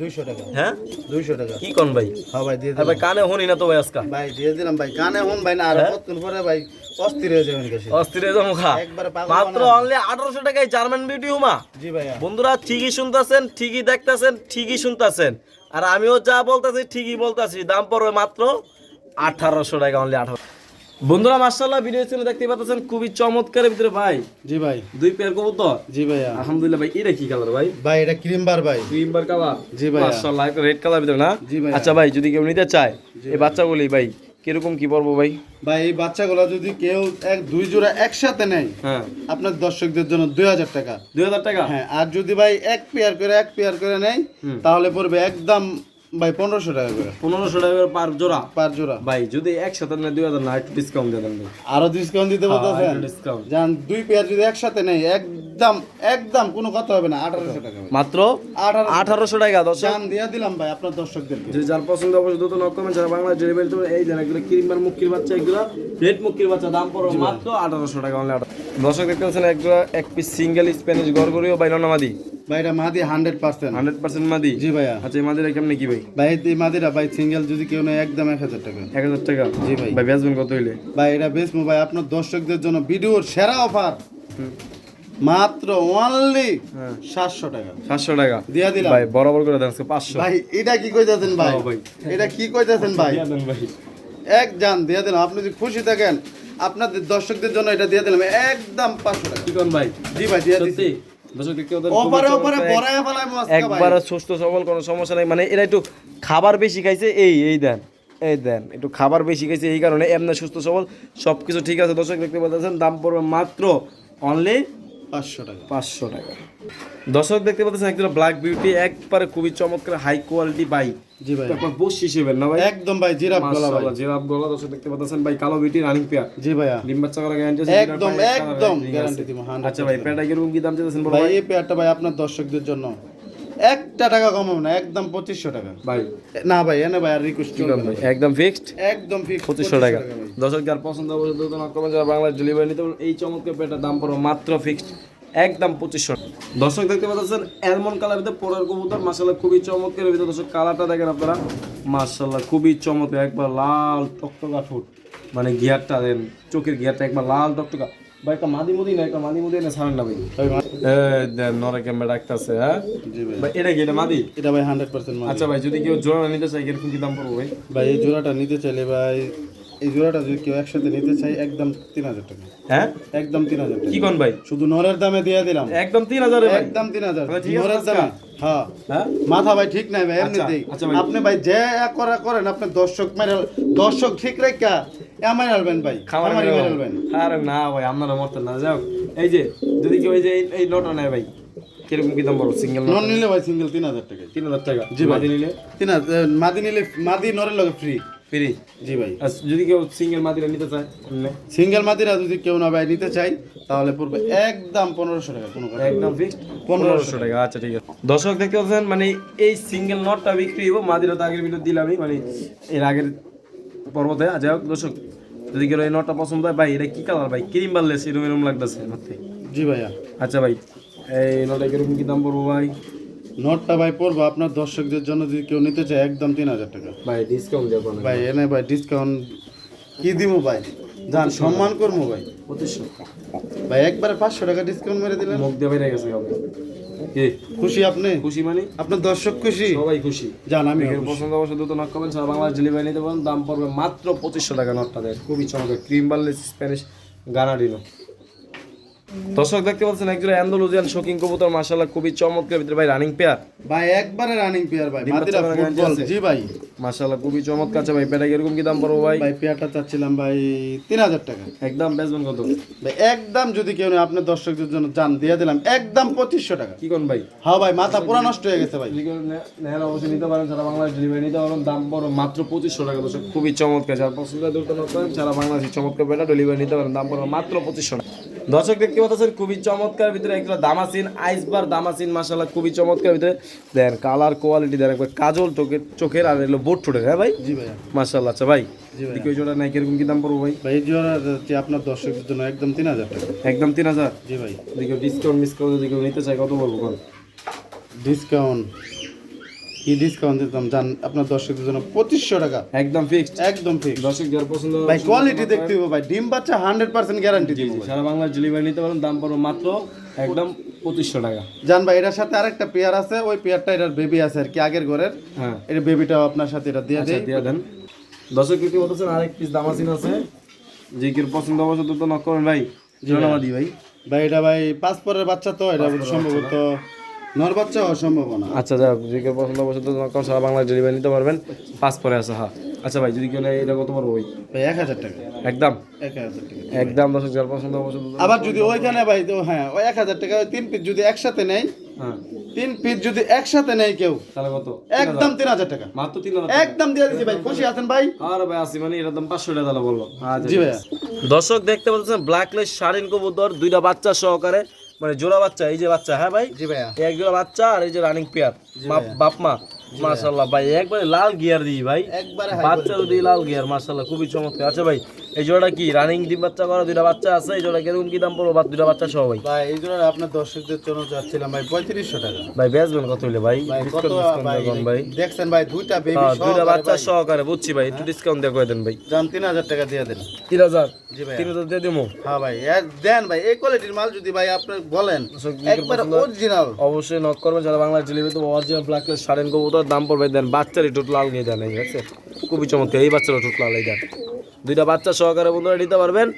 200 টাকা, হ্যাঁ 200 টাকা। কি কোন ভাই? হ্যাঁ ভাই দিয়ে আর দিলাম ভাই কানে শুনি না তো ভাই আজকা ভাই, দিয়ে দিলাম ভাই, কানে হন ভাই না, আর হ্যাঁ? কতক্ষণ পরে ভাই অস্থির হয়ে যাবেন কাছে। অস্থির হয়ে যাবো খা একবারে পাগল মাত্র বানাবেন। অনলি 1800 টাকায় জার্মান বিউটি হুমা। জি ভাইয়া, বন্ধুরা ঠিকই শুনতাছেন, ঠিকই দেখতাছেন, ঠিকই শুনতাছেন, আর আমিও যা বলতাছি ঠিকই বলতাছি। দাম পড়বে মাত্র 1800 টাকা, অনলি 18। বন্ধুরা মাশাআল্লাহ ভিডিও ছিল দেখতে পাচ্ছেন খুবই চমৎকারের ভিতরে ভাই জি ভাই, 2 পেয়ার কবুতর। জি ভাইয়া। আলহামদুলিল্লাহ ভাই, এটা কি কালার ভাই? ভাই এটা ক্রিম বার ভাই। ক্রিম বার কালার। জি ভাইয়া। মাশাআল্লাহ একটা রেড কালার ভিতরে না? জি ভাইয়া। আচ্ছা ভাই, যদি কেউ নিতে চায় এই বাচ্চাগুলি ভাই কিরকম কি পড়বো ভাই? ভাই এই বাচ্চাগুলো যদি কেউ দুই জোড়া একসাথে নেয়, হ্যাঁ আপনার দর্শকদের জন্য 2000 টাকা। 2000 টাকা। হ্যাঁ, আর যদি ভাই এক পেয়ার করে নেয় তাহলে পড়বে একদম ভাই 1500 টাকা করে 1500 টাকা পার জোড়া। পার জোড়া। ভাই যদি একসাথে নেয় 2000 না, একটু ডিসকাউন্ট দিয়ে দেন ভাই। আরো ডিসকাউন্ট দিতে বলতেছেন? একটু ডিসকাউন্ট। জান দুই পেয়ার যদি একসাথে নেয় একদম একদম কোনো কথা হবে না, 1800 টাকা ভাই। মাত্র 1800 1800 টাকা। দর্শক জান দিয়ে দিলাম ভাই আপনার দর্শকদেরকে। যে যার পছন্দ অবশ্যই দ্রুত নক করবেন। যারা বাংলা ডেলিভারি দেবেন, এই যারা এগুলো ক্রিমবার মুক্তির বাচ্চা, এগুলো রেড মুক্তির বাচ্চা, দাম পড়বে মাত্র 1800 টাকা অনলি। দর্শক দেখতে পাচ্ছেন একগুলো এক পিস সিঙ্গেল স্প্যানিশ গরগরিও ভাই ননামাদি। ভাই এটা মাদি 100%। 100% মাদি। জি ভাইয়া। আচ্ছা এই মাদিরা কেমনে কি ভাই? ভাই এই মাদিরা ভাই সিঙ্গেল যদি কেউ নেয় একদম 1000 টাকা। 1000 টাকা। জি ভাই। ভাই বেচবেন কত হইলে? ভাই এটা বেসমু ভাই আপনার দর্শকদের জন্য ভিডিওর সেরা অফার, মাত্র অনলি 700 টাকা। 700 টাকা দিয়া দিলাম ভাই, বরাবর করে দেন 500। ভাই। এটা কি কইতাছেন ভাই? হ্যাঁ ভাই। এটা কি কইতাছেন ভাই? দিয়া দেন ভাই। এক জান দিয়ে দিলাম। আপনি যদি খুশি থাকেন আপনাদের দর্শকদের জন্য এটা দিয়ে দিলাম একদম 500 টাকা। কি কোন ভাই? জি ভাই দিয়ে দিছি। সত্যি দর্শক দেখতে ওদের অফারে অফারে বড়ায় ফেলায় মস্ত ভাই। একবার সুস্থ সবল, কোনো সমস্যা নাই। মানে এরা একটু খাবার বেশি খাইছে, এই দেন, এই দেন, একটু খাবার বেশি খাইছে এই কারণে, এমনি সুস্থ সবল সবকিছু ঠিক আছে। দর্শক দেখতে পাচ্ছেন দাম পড়বে মাত্র অনলি 500 টাকা। 500 টাকা। দর্শক দেখতে পাচ্ছেন একটা ব্ল্যাক বিউটি, একবারে খুবই চমৎকার হাই কোয়ালিটি ভাই। জি ভাই। তারপর বস হিসেবে না ভাই? একদম ভাই জিরাফ গলা ভাই। মাশাআল্লাহ জিরাফ গলা। দর্শক দেখতে পাচ্ছেন ভাই কালো বিউটি রানিং পেয়ার। জি ভাইয়া। ডিম বাচ্চা করা গ্যারান্টি আছে। একদম একদম গ্যারান্টি দিব 100%। আচ্ছা ভাই পেটা কিরকম কি দাম চাইছেন বড় ভাই ভাই? এই পেয়ারটা ভাই আপনার দর্শকদের জন্য একটা টাকা কম হবে না, একদম 2500 টাকা ভাই না ভাই। এনে ভাই আর রিকোয়েস্ট করবেন ভাই, একদম ফিক্সড একদম ফিক্স 2500 টাকা। ভাই। দর্শক যার পছন্দ হবে দ্রুত নক করবেন। যারা বাংলা ডেলিভারি নিতে পারেন, এই চমৎকার পেটার দাম পড়বে মাত্র ফিক্সড একদম 2500। দর্শক দেখতে পাচ্ছেন অ্যালমন্ড কালার ভিতরে পরের কবুতর, মাশাআল্লাহ খুবই চমৎকার ভিতরে। দর্শক কালারটা দেখেন আপনারা, মাশাআল্লাহ খুবই চমৎকার, একবার লাল টকটকা ঠোঁট, মানে গিয়ারটা দেন, চোখের গিয়ারটা একবার লাল টকটকা। ভাই একটা মাদি মুদি না, একটা মাদি মুদি না ছাড়েন না ভাই। ভাই দেন নরে ক্যামেরা রাখতেছে। হ্যাঁ জি ভাই। ভাই এটা কি, এটা মাদি? এটা ভাই 100% মাল। আচ্ছা ভাই যদি কেউ জোড়া নিতে চায় কিরকম কি দাম পড়বে ভাই? ভাই এই জোড়াটা নিতে চাইলে ভাই, এই জোড়াটা যদি কেউ একসাথে নিতে চাই একদম 3000 টাকা। হ্যাঁ একদম 3000 টাকা। কি কোন ভাই? শুধু নরের দামে দিয়ে দিলাম একদম 3000 ভাই। একদম 3000 ভাই, ঠিক আছে নরের দামে। হ্যাঁ হ্যাঁ মাথা ভাই ঠিক নাই ভাই এমনিতেই। আচ্ছা ভাই। আপনি ভাই যে করেন আপনি দর্শক ঠিক রেখা এমন আলবেন ভাই, খাবার আমারই মেরে আলবেন। আরে না ভাই আপনারা মরতেন না। যাও এই যে যদি কেউ এই যে এই লটটা নেয় ভাই কিরকম কি দাম পড়বে? সিঙ্গেল নন নিলে ভাই সিঙ্গেল 3000 টাকা। 3000 টাকা। জি ভাই। মাদি নিলে 3000 মাদি নিলে মাদি নরের লগে ফ্রি। ফ্রি। জি ভাই। আর যদি কেউ সিঙ্গেল মাদিরা নিতে চায় সিঙ্গেল মাদিরা যদি কেউ না ভাই নিতে চাই তাহলে পড়বে একদম 1500 টাকা। কোনো কথা একদম ফিক্সড 1500 টাকা। আচ্ছা ঠিক আছে। দর্শক দেখতে পাচ্ছেন মানে এই সিঙ্গেল নটটা বিক্রি হবো, মাদিরা তো আগের ভিডিও দিলামই, মানে এর আগের পর্বতে। যাই হোক দর্শক যদি কেউ এই নটটা পছন্দ হয় ভাই, এটা কি কালার ভাই? ক্রিম বারলেস এরকম এরকম লাগতেছে মাথায়। জি ভাইয়া। আচ্ছা ভাই এই নটটা কিরকম কি দাম পড়বো ভাই? নোটটা ভাই পড়বো আপনার দর্শকদের জন্য যদি কেউ নিতে চায় একদম 3000 টাকা। ভাই ডিসকাউন্ট দেবো না ভাই এনে ভাই ডিসকাউন্ট কি দিব ভাই? জান সম্মান করবো ভাই। 2500 ভাই একবারে 500 টাকা ডিসকাউন্ট মেরে দিলেন। মুখ দিয়ে বেরিয়ে গেছে কাউকে। কি খুশি আপনি? খুশি মানে আপনার দর্শক খুশি? সবাই খুশি। জান আমি এর পছন্দ অবশ্যই দ্রুত নক করবেন। সারা বাংলাদেশ ডেলিভারি নিতে পারেন। দাম পড়বে মাত্র 2500 টাকা নটটা দেয়। খুবই চমৎকার ক্রিম বারলেস স্প্যানিশ গানাডিনো। দর্শক দেখতে পাচ্ছেন একজন অ্যান্ডালুজিয়ান শৌখিন কবুতর, মাশাআল্লাহ খুবই চমৎকার ভিতরে ভাই রানিং পেয়ার। ভাই একবারে রানিং পেয়ার ভাই। ডিম মাদিরা বাচ্চা করা ফুটবল। আছে? জি ভাই। মাশাআল্লাহ খুবই চমৎকার আছে ভাই। পেটা কিরকম কি দাম পড়বে ভাই? ভাই পেয়ারটা চাচ্ছিলাম ভাই 3000 টাকা। একদম বেচবেন কত ভাই একদম যদি কেউ নেই আপনার দর্শকদের জন্য জান দিয়ে দিলাম একদম 2500 টাকা। কি কোন ভাই? হ্যাঁ ভাই মাথা পুরো নষ্ট হয়ে গেছে ভাই। যদি কেউ নেন অবশ্যই নিতে পারেন। সারা বাংলাদেশ ডেলিভারি নিতে পারেন। দাম পড়বে মাত্র 2500 টাকা। দর্শক খুবই চমৎকার, যার পছন্দ দ্রুত নক করেন। সারা বাংলাদেশ চমৎকার পেটা ডেলিভারি নিতে পারেন। দাম পড়বে মাত্র 2500 টাকা। দর্শক দেখতে পাচ্ছেন খুবই চমৎকার ভিতরে একটা দামাসিন আইসবার দামাসিন মাশাআল্লাহ খুবই চমৎকার ভিতরে দেন কালার কোয়ালিটি দেন একবার কাজল চোখের আর এলো বোট ঠোঁটের হ্যাঁ ভাই জি ভাইয়া মাশাআল্লাহ আচ্ছা ভাই জি ভাই দেখি ওই জোড়া নাই কিরকম কি দাম পড়বো ভাই ভাই এই জোড়া হচ্ছে আপনার দর্শকদের জন্য একদম 3000 টাকা একদম 3000 জি ভাই দেখো ডিসকাউন্ট যদি কেউ নিতে চাই কত বলবো কোন ডিসকাউন্ট কি ডিসকাউন্ট দিতাম জান আপনার দর্শকদের জন্য 2500 টাকা একদম ফিক্সড একদম ফিক্স দর্শক যার পছন্দ ভাই কোয়ালিটি দেখতে হবে ভাই ডিম বাচ্চা 100% গ্যারান্টি দিব ভাই সারা বাংলার ডেলিভারি নিতে পারেন দাম পড়বে মাত্র একদম 2500 টাকা জান ভাই এটার সাথে আরেকটা পেয়ার আছে ওই পেয়ারটা এটার বেবি আছে আর কি আগের ঘরের হ্যাঁ এটা বেবিটাও আপনার সাথে এটা দিয়ে আচ্ছা দেই দিয়ে দেন দর্শক কি বলতেছেন আরেক পিস দামাসিন আছে যে কি পছন্দ অবশ্য তো নক করেন ভাই জনামা দি ভাই ভাই এটা ভাই 5 পরের বাচ্চা তো এটা সম্ভবত নর বাচ্চা হওয়ার সম্ভাবনা আচ্ছা যাক যে কেউ পছন্দ অবশ্য তো নক করেন সারা বাংলার ডেলিভারি নিতে পারবেন 5 পরে আছে হ্যাঁ আচ্ছা ভাই যদি কেউ নেয় এটা কত পারবো ভাই ভাই 1000 টাকা একদম 1000 টাকা একদম দর্শক যার পছন্দ অবশ্য আবার যদি ওইখানে ভাই তো হ্যাঁ ওই 1000 টাকা ওই 3 পিস যদি একসাথে নেয় হ্যাঁ 3 পিস যদি একসাথে নেয় কেউ তাহলে কত একদম 3000 টাকা মাত্র 3000 একদম দিয়ে দিছি ভাই খুশি আছেন ভাই আরে ভাই আসি মানে এটার দাম 500 টাকা তাহলে বললো জি ভাইয়া দর্শক দেখতে পাচ্ছেন ব্ল্যাকলেস শাড়িন কবুতর দুইটা বাচ্চা সহকারে মানে জোড়া বাচ্চা এই যে বাচ্চা হ্যাঁ ভাই জি ভাইয়া এই এক জোড়া বাচ্চা আর এই যে রানিং পেয়ার বাপ মা মাশাআল্লাহ ভাই একবারে লাল গিয়ার দিই ভাই একবারে বাচ্চা যদি লাল গিয়ার মাশাআল্লাহ খুবই চমৎকার আচ্ছা ভাই এই জোড়াটা কি রানিং ডিম বাচ্চা করা দুইটা বাচ্চা আছে এই জোড়া কিরকম কি দাম পড়বে বা দুইটা বাচ্চা সহ ভাই ভাই এই জন্য আপনার দর্শকদের জন্য যাচ্ছিলাম ভাই 3500 টাকা ভাই বেচবেন কত হইলে ভাই ভাই কত ডিসকাউন্ট ভাই ভাই দেখছেন ভাই দুইটা বেবি হ্যাঁ, সহ দুইটা বাচ্চা সহকারে বুঝছি ভাই একটু ডিসকাউন্ট দিয়ে করে দেন ভাই জান 3000 টাকা দিয়ে দেন 3000 জি ভাই 3000 দিয়ে দেবো হ্যাঁ ভাই দেন ভাই এই কোয়ালিটির মাল যদি ভাই আপনি বলেন একবার অরিজিনাল অবশ্যই নক করবেন যারা বাংলার ডেলিভারি তো অরিজিনাল ব্ল্যাকলেস শাড়িন কবুতর দাম পড়বে দেন বাচ্চারই টোট লাল নিয়ে দেন ঠিক আছে খুবই চমৎকার এই বাচ্চারও টোট লাল এই দেন দুইটা বাচ্চা সহকারে বন্ধুরা নিতে পারবেন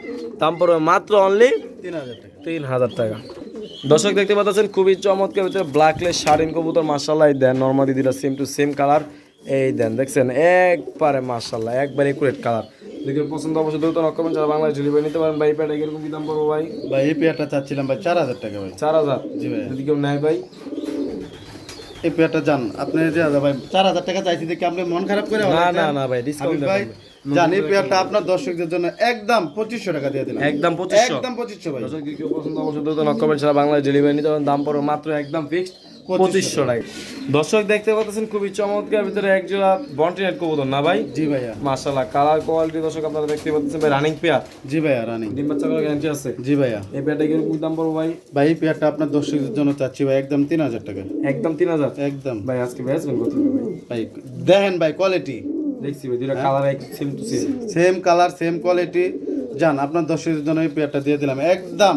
দাম পড়বে মাত্র অনলি 3000 টাকা 3000 টাকা দর্শক দেখতে পাচ্ছেন খুবই চমৎকার ভিতরে ব্ল্যাকলেস শাড়িন কবুতর মাশাআল্লাহ এই দেন নরমালি দুইটা সেম টু সেম কালার এই দেন দেখছেন একবারে মাশাআল্লাহ একবারে একুরেট কালার দেখে পছন্দ অবশ্যই দ্রুত নক করবেন যারা বাংলাদেশ ডেলিভারি নিতে পারেন ভাই পেটা এরকম কি দাম পড়বো ভাই ভাই এই পেয়ারটা চাচ্ছিলাম ভাই 4000 টাকা ভাই 4000 জি ভাই যদি কেউ নেয় ভাই এই পেয়ারটা জান আপনি যে ভাই 4000 টাকা চাইছি দেখি আপনি মন খারাপ করে না ভাই ডিসকাউন্ট ভাই জান এই পেয়ারটা আপনার দর্শকদের জন্য একদম 2500 টাকা দিয়ে দিলাম একদম 2500 একদম 2500 ভাই দর্শক কেউ পছন্দ অবশ্যই দ্রুত নক করবেন সারা বাংলাদেশ ডেলিভারি নিতে পারেন দাম পড়বে মাত্র একদম ফিক্সড 2500 টাকা দর্শক দেখতে পাচ্ছেন খুবই চমৎকার ভিতরে এক জোড়া বন্টিনেট কবুতর না ভাই জি ভাইয়া মাশাআল্লাহ কালার কোয়ালিটি দর্শক আপনারা দেখতে পাচ্ছেন ভাই রানিং পেয়ার জি ভাইয়া রানিং ডিম বাচ্চা করার গ্যারান্টি আছে জি ভাইয়া এই পেয়ারটা কিরকম দাম পড়বে ভাই ভাই এই পেয়ারটা আপনার দর্শকদের জন্য চাচ্ছি ভাই একদম 3000 টাকা একদম 3000 একদম ভাই আজকে বেচবেন কত ভাই ভাই দেখেন ভাই কোয়ালিটি দেখছি ভাই দুইটা কালার এক same to same same colour same quality জান আপনার দর্শকদের জন্য এই পেয়ারটা দিয়ে দিলাম একদম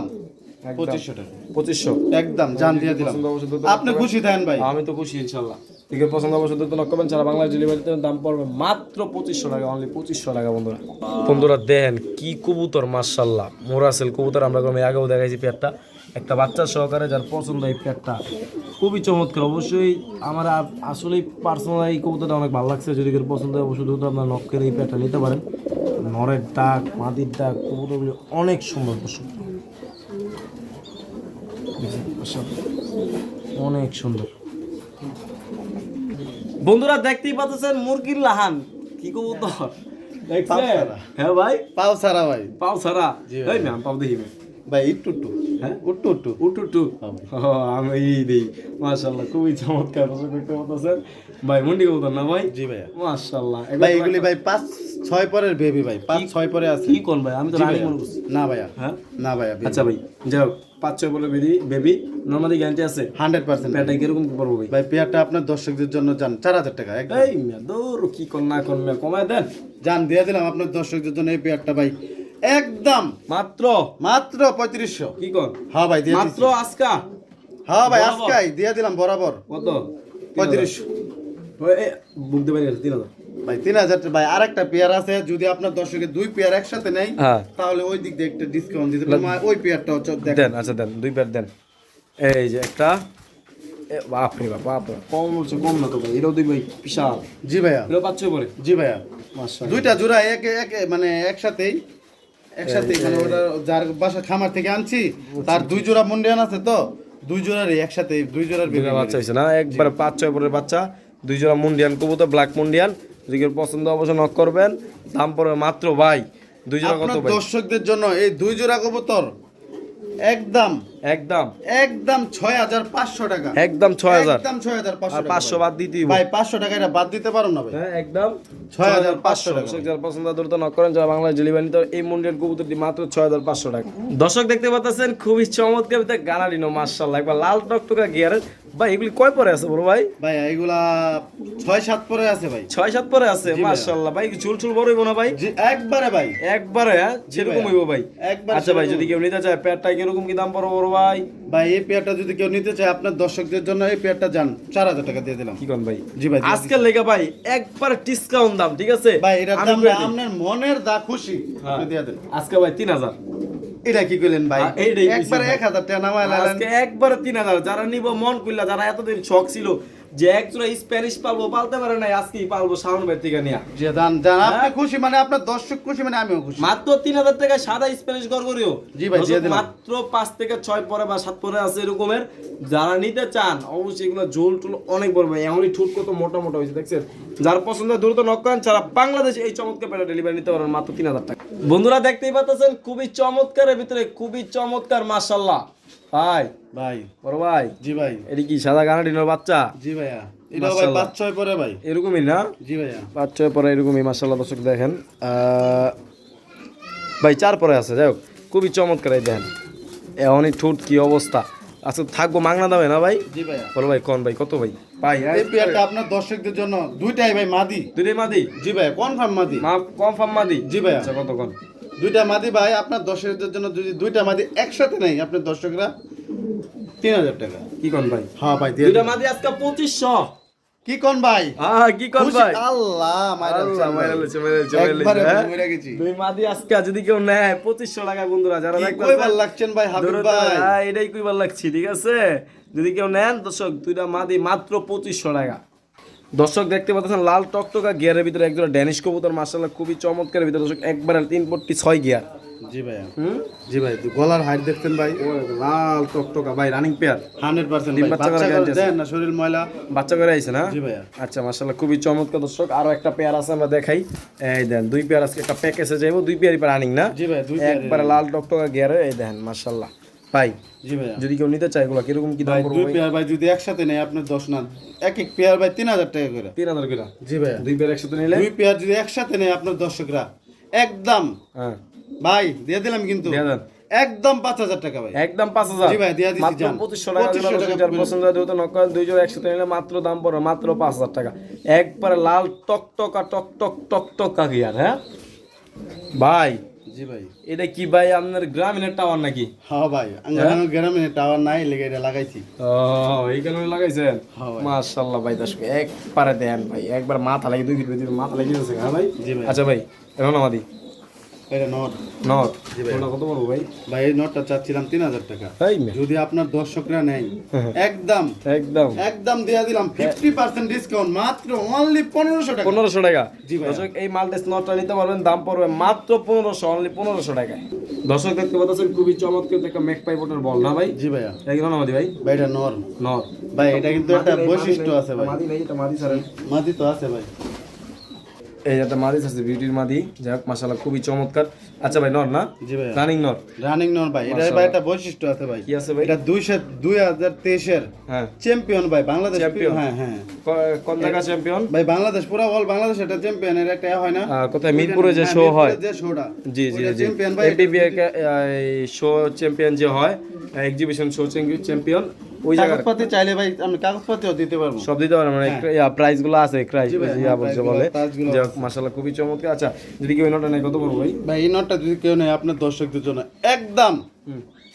2500 টাকা 2500 একদম জান দিয়ে দিলাম পছন্দ অবশ্যই দ্রুত আপনি খুশি থাকেন ভাই আমি তো খুশি ইনশাআল্লাহ ঠিক আছে পছন্দ অবশ্যই দ্রুত নক করবেন সারা বাংলাদেশ ডেলিভারিতে দাম পড়বে মাত্র 2500 টাকা অনলি 2500 টাকা বন্ধুরা দেখেন কি কবুতর মাশাআল্লাহ মোরাসেল কবুতর আমরা কোনো আগেও দেখাইছি পেয়ারটা একটা বাচ্চা সহকারে যার পছন্দ এই পেয়ারটা খুবই চমৎকার অবশ্যই আমার আসলেই পার্সোনাল এই কবুতরটা অনেক ভালো লাগছে যদি কেউ পছন্দ হয় অবশ্যই দ্রুত আপনার নক করে এই পেয়ারটা নিতে পারেন নরের ডাক মাদির ডাক কবুতরগুলি অনেক সুন্দর দর্শক অনেক সুন্দর বন্ধুরা দেখতেই পাচ্ছেন মুরগির লাহান কি কবুতর দেখছেন হ্যাঁ ভাই পাও সারা ভাই পাও ছাড়া জি এই ম্যাম পাও দেখি ম্যাম ভাই একটু হ্যাঁ একটু উটু আমি এই দেই মাশাআল্লাহ খুবই চমৎকার দর্শক দেখতে পাচ্ছেন ভাই মুন্ডি কবুতর না ভাই জি ভাইয়া মাশাআল্লাহ ভাই এগুলি ভাই 5-6 পরের বেবি ভাই 5-6 পরে আছে কি কোন ভাই আমি তো জি রানি ভাইয়া। মনে করছি না ভাইয়া হ্যাঁ না ভাইয়া আচ্ছা ভাই যাও 5-6 বলে বেবি নরমালি গ্যারান্টি আছে 100% পেটা কিরকম পড়বো ভাই ভাই পেয়ারটা আপনার দর্শকদের জন্য জান 4000 টাকা একদম এই মিয়া দৌড় কি কোন না কোন মিয়া কমায় দেন জান দিয়ে দিলাম আপনার দর্শকদের জন্য এই পেয়ারটা ভাই একদম মাত্র মাত্র 3500 কি কোন হ্যাঁ ভাই দিয়ে মাত্র দিচ্ছি আজকা হ্যাঁ ভাই বরাবর। আজকাই দিয়ে দিলাম বরাবর কত 3500 বুঝতে পারি 3000 ভাই 3000 ভাই আরেকটা পেয়ার আছে যদি আপনার দর্শকের দুই পেয়ার একসাথে নেয় হ্যাঁ তাহলে ওই দিক দিয়ে একটা ডিসকাউন্ট দিতে পারবো ওই পেয়ারটা হচ্ছে দেন আচ্ছা দেন দুই প্যার দেন এই যে একটা বাপরে বাপ কম হচ্ছে কম না তো ভাই এটাও দুই ভাই বিশাল জি ভাইয়া এটাও 5-6 পরে জি ভাইয়া মাশাআল্লাহ দুইটা জোড়া মানে একসাথেই মানে ওটা যার বাসা খামার থেকে আনছি তার দুই জোড়া মুন্ডিয়ান আছে তো দুই জোড়ারই একসাথে দুই জোড়ার দুইটা বাচ্চা হয়েছে না একবারে 5-6 পরের বাচ্চা দুই জোড়া মুন্ডিয়ান কবুতর ব্ল্যাক মুন্ডিয়ান যদি কেউ পছন্দ অবশ্য নক করবেন দাম পড়বে মাত্র ভাই দুই জোড়া কত আপনার ভাই দর্শকদের জন্য এই দুই জোড়া কবুতর একদম একদম একদম 6500 টাকা, একদম 6000, একদম 6500 আর টাকা 500 বাদ দিতেই ভাই, 500 টাকা এটা বাদ দিতে পারো না ভাই। হ্যাঁ একদম 6500 টাকা। দর্শক যারা পছন্দ দ্রুত নক করেন, যারা বাংলাদেশ ডেলিভারি তো এই মুন্ডের কবুতরটি মাত্র 6500 টাকা। দর্শক দেখতে পাচ্ছেন খুবই চমৎকার ভিতরে গানারিনো মাশাআল্লাহ, একবার লাল টকটকা গিয়ারের। ভাই এগুলি কয় পরে আছে বড় ভাই? ভাই এইগুলা 6-7 পরে আছে ভাই। 6-7 পরে আছে মাশাআল্লাহ। ভাই চুল চুল বড় হইব না ভাই? জি একবারে ভাই, একবারে সেরকম হইব ভাই। একবারে। আচ্ছা ভাই যদি কেউ নিতে চায় পেয়ারটা কিরকম কি দাম পড়বে বড় ভাই? ভাই এই পেয়ারটা যদি কেউ নিতে চায় আপনার দর্শকদের জন্য এই পেয়ারটা যান 4000 টাকা দিয়ে দিলাম। কি কোন ভাই? জি ভাই আজকের লেগে ভাই একবার ডিসকাউন্ট দাম, ঠিক আছে ভাই, এটার আমি দাম করে দিই। আপনার মনের দা খুশি আপনি দিয়ে দেন। আজকে ভাই 3000, এটা কি কইলেন ভাই? এইটাই একবারে 1000 টাকা নামাইলেন। আজকে একবারে 3000। যারা নিব মন কইলা, যারা এতদিন শখ ছিল যে একজোড়া স্প্যানিশ পালবো, পালতে পারে নাই, আজকেই পালবো শাওন ভাই থেকে নিয়া। যে দান জান আপনি খুশি মানে আপনার দর্শক খুশি মানে আমিও খুশি। মাত্র 3000 টাকা সাদা স্প্যানিশ গরগরিও। জি ভাই, দিয়ে দিলাম। মাত্র 5 থেকে 6 পরে বা 7 পরে আছে এরকমের। যারা নিতে চান অবশ্যই এগুলো ঝোল টুল অনেক বড় ভাই, এমনই ঠুট কত মোটা মোটা হয়েছে দেখছেন। যার পছন্দ দ্রুত নক করেন, সারা বাংলাদেশে এই চমৎকার পেটা ডেলিভারি নিতে পারেন মাত্র 3000 টাকা। বন্ধুরা দেখতেই পাচ্ছেন খুবই চমৎকারের ভিতরে খুবই চমৎকার মাশাআল্লাহ। ভাই ভাই বড় ভাই, জি ভাই, এটা কি সাদা গানাডিনোর বাচ্চা? জি ভাইয়া, এটা ভাই 5-6 পরে ভাই। এরকমই না? জি ভাইয়া 5-6 পরে এরকমই মাশাআল্লাহ। দর্শক দেখেন ভাই 4 পরে আছে, যাই হোক খুবই চমৎকার। এই দেখেন এমনই ঠোঁট কি অবস্থা। আচ্ছা থাকবো মাংনা দামে না ভাই? জি ভাইয়া। বলো ভাই কোন ভাই কত ভাই? ভাই এই পেয়ারটা আপনার দর্শকদের জন্য দুইটাই ভাই মাদি। দুইটাই মাদি? জি ভাই কনফার্ম মাদি। কনফার্ম মাদি? জি ভাইয়া। আচ্ছা কত কোন? দুইটা মাদি ভাই, আপনার দর্শকদের জন্য যদি দুইটা মাদি একসাথে নেই আপনার দর্শকরা 3000 টাকা। কি কোন ভাই? হ্যাঁ ভাই দিয়ে দুইটা দিন। মাদি আজকে 2500। কি কোন ভাই? কি কোন খুশি? ভাই? আল্লাহ মাইরালছে। একবারে মরে গেছি। দুই মাদি আজকে যদি কেউ নেয় 2500 টাকা। বন্ধুরা যারা কি দেখতেছেন কইবার লাগছেন ভাই হাবিব ভাই? এটাই কইবার লাগছি, ঠিক আছে। যদি কেউ নেন দর্শক দুইটা মাদি মাত্র 2500 টাকা। দর্শক দেখতে পাচ্ছেন লাল টকটকা গিয়ারের ভিতরে একজোড়া ড্যানিশ কবুতর মাশাআল্লাহ খুবই চমৎকার ভিতরে। দর্শক একবারে 3/6 গিয়ার। জি ভাইয়া। জি ভাই গলার হাইট দেখতেন ভাই? লাল টকটকা ভাই রানিং পেয়ার 100% ডিম ভাই। বাচ্চা বাচ্চা করে করে গ্যারান্টি দেন না, শরীর ময়লা। বাচ্চা করে আইছে না? জি ভাইয়া। আচ্ছা মাশাআল্লাহ খুবই চমৎকার। দর্শক আরো একটা পেয়ার আছে আমরা দেখাই। এই দেন দুই পেয়ার আজকে একটা প্যাকেজে যাইবো, দুই পেয়ারই রানিং না? জি ভাই দুই পেয়ার। একবারে লাল টকটকা গিয়ারে। এই দেখেন মাশাআল্লাহ ভাই। জি ভাইয়া। যদি কেউ নিতে চায় এগুলো কিরকম কি দাম ভাই পড়বে দুই ভাই? পেয়ার ভাই যদি একসাথে নেই আপনার 10 না, এক এক পেয়ার ভাই 3000 টাকা করে। 3000 করে? জি ভাইয়া। দুই পেয়ার একসাথে নিলে? দুই পেয়ার যদি একসাথে নেই আপনার দর্শকরা একদম হ্যাঁ ভাই দিয়ে দিলাম কিন্তু দিয়ে দেন। একদম 5000 টাকা ভাই। একদম 5000? জি ভাই দিয়ে দিছি মাত্র জান। 2500 টাকা। 2500 টাকা পছন্দ হয় দ্রুত নক করেন। দুই জোড়া একসাথে নিলে মাত্র দাম পড়বে মাত্র 5000 টাকা। একবারে লাল টকটকা গিয়ার। হ্যাঁ ভাই জি ভাই। এটা কি ভাই আপনার গ্রামীণের টাওয়ার নাকি? হ্যাঁ ভাই আমার গ্রামে টাওয়ার নাই লেগে এটা লাগাইছি। ও এই কারণে লাগাইছেন? হ্যাঁ ভাই। মাশাআল্লাহ ভাই দর্শক একবারে দেন ভাই, একবার মাথা লাগিয়ে 2 ফিট ভিতরে মাথা লাগিয়ে দিয়েছে। হ্যাঁ ভাই। জি ভাই। আচ্ছা ভাই রওনামাদি এটা নট। নট? জি ভাই। ওটা কত বলবো ভাই? ভাই এই নটটা চাচ্ছিলাম 3000 টাকা। এই মে যদি আপনার দর্শকরা নেয় একদম একদম একদম দিয়ে দিলাম 50% ডিসকাউন্ট মাত্র অনলি 1500 টাকা। 1500 টাকা। জি ভাই। দর্শক এই মাল্টেস নটটা নিতে পারবেন, দাম পড়বে মাত্র 1500, অনলি 1500 টাকায়। দর্শক দেখতে পাচ্ছেন খুবই চমৎকার একটা মেক পাইপটার বল না ভাই? জি ভাইয়া। এটা কি রওনামাদি ভাই? ভাই এটা নর। নট ভাই এটা কিন্তু একটা বৈশিষ্ট্য আছে ভাই। মাদি নেই, এটা মাদি স্যার। মাদি তো আছে ভাই। এই একটা মাদি আছে বিউটির মাদি, যাই হোক মাশাআল্লাহ খুবই চমৎকার। আচ্ছা ভাই নর না? জি ভাই। রানিং নর? রানিং নর ভাই। এটা ভাই একটা বৈশিষ্ট্য আছে ভাই। কি আছে ভাই? এটা 2023 এর হ্যাঁ চ্যাম্পিয়ন ভাই বাংলাদেশ। চ্যাম্পিয়ন? হ্যাঁ হ্যাঁ কোন জায়গা চ্যাম্পিয়ন ভাই? বাংলাদেশ পুরো অল বাংলাদেশ এটা চ্যাম্পিয়নের একটা হয় না? কোথায় মিরপুরে যে হ্যাঁ, শো হয়? মিরপুরে যে শোটা। জি জি ওইটা জি চ্যাম্পিয়ন ভাই। এমপিবি শো চ্যাম্পিয়ন যে হয়, এক্সিবিশন শো চ্যাম্পিয়ন, ওই জায়গার কাগজপাতি চাইলে ভাই আমি কাগজপাতিও দিতে পারবো। সব দিতে পারে মানে প্রাইস গুলো আছে প্রাইস জি ভাই, ইয়া বলছে বলে। price গুলো যাক মাশাআল্লাহ খুবই চমৎকার। আচ্ছা যদি কেউ নোটা নেয় কত পড়বে ভাই? ভাই এই নোটটা যদি কেউ নেয় আপনার দর্শকদের জন্য একদম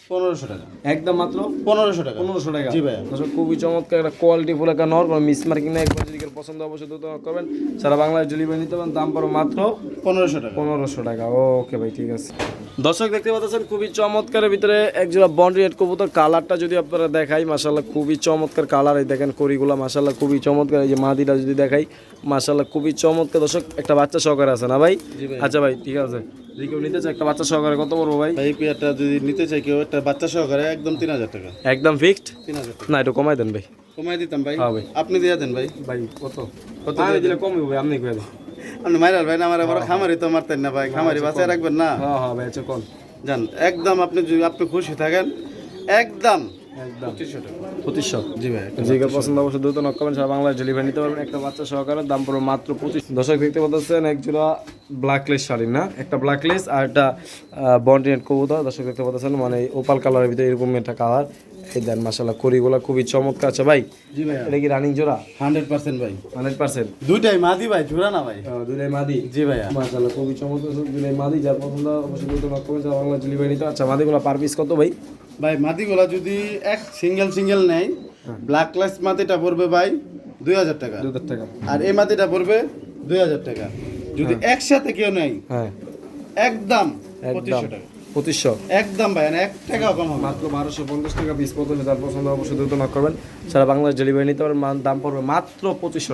1500 টাকা। একদম মাত্র 1500 টাকা। 1500 টাকা। জি ভাই। দর্শক খুবই চমৎকার একটা কোয়ালিটি ফুল একটা নর, কোনো মিস মার্কিং না। একবার যদি কেউ পছন্দ অবশ্যই দ্রুত করবেন। সারা বাংলায় ডেলিভারি নিতে পারেন, দাম পড়বে মাত্র 1500 টাকা। 1500 টাকা। ওকে ভাই ঠিক আছে। দর্শক দেখতে পাচ্ছেন খুবই চমৎকারের ভিতরে একজোড়া বন্ডি রেড কবুতর। কালারটা যদি আপনারা দেখাই মাশাআল্লাহ খুবই চমৎকার কালার। এই দেখেন করিগুলা মাশাআল্লাহ খুবই চমৎকার। এই যে মাদিটা যদি দেখাই মাশাআল্লাহ খুবই চমৎকার। দর্শক একটা বাচ্চা সহকারে আছে না ভাই? আচ্ছা ভাই ঠিক আছে। যদি কেউ নিতে চায় একটা বাচ্চা সহকারে কত পড়বো ভাই? ভাই এই পেয়ারটা যদি নিতে চাই কেউ একটা বাচ্চা সহকারে একদম 3000 টাকা। একদম ফিক্সড? 3000 টাকা না একটু কমাই দেন ভাই। কমাই দিতাম ভাই। হ্যাঁ ভাই। আপনি দিয়ে দেন ভাই। ভাই কত কত দিলে কমবে ভাই? আপনি কয়ে দেন। আপনি মাইরাল ভাই না, আমার বড় খামারি তো মারতেন না ভাই, খামারি বাঁচায় রাখবেন না। হ্যাঁ হ্যাঁ ভাই আচ্ছা কোন জান একদম আপনি যদি আপনি খুশি থাকেন একদম একদম 2500 টাকা 2500 জি ভাই যেগুলো পছন্দ অবশ্যই দ্রুত নক করবেন, সারা বাংলায় ডেলিভারি নিতে পারবেন। একটা বাচ্চা সহকারে দাম পড়বে মাত্র 25। দর্শক দেখতে পাচ্ছেন এক জোড়া ব্ল্যাকলেস শাড়ি না, একটা ব্ল্যাকলেস আর একটা বন্টিনেট কবুতর। দর্শক দেখতে পাচ্ছেন মানে ওপাল কালারের ভিতরে এরকম একটা কালার। এই দেন মাশাআল্লাহ করিগুলা খুবই চমৎকার আছে ভাই। জি ভাই এটা কি রানিং জোড়া? 100% ভাই 100%। দুইটাই মাদি ভাই জোড়া না ভাই দুইটাই মাদি। জি ভাইয়া মাশাআল্লাহ খুবই চমৎকার দুইটাই মাদি, যার পছন্দ অবশ্যই দ্রুত নক করবেন, সারা বাংলায় ডেলিভারি নিতে। আচ্ছা মাদিগুলা পার পিস কত ভাই? ভাই মাদিগুলা যদি এক সিঙ্গেল নেয় ব্ল্যাক লাইস মাদিটা পড়বে ভাই 2000 টাকা 2000 টাকা। আর এই মাদিটা পড়বে 2000 টাকা। যদি একসাথে কেউ নেয় হ্যাঁ একদম একদম 2500 টাকা 2500 একদম ভাই না 1 টাকাও কম হবে না। মাত্র 1250 টাকা পিস পড়বে, যার পছন্দ অবশ্যই দ্রুত নক করবেন, সারা বাংলাদেশ ডেলিভারি নিতে পারবেন। দাম পড়বে মাত্র 2500 টাকা।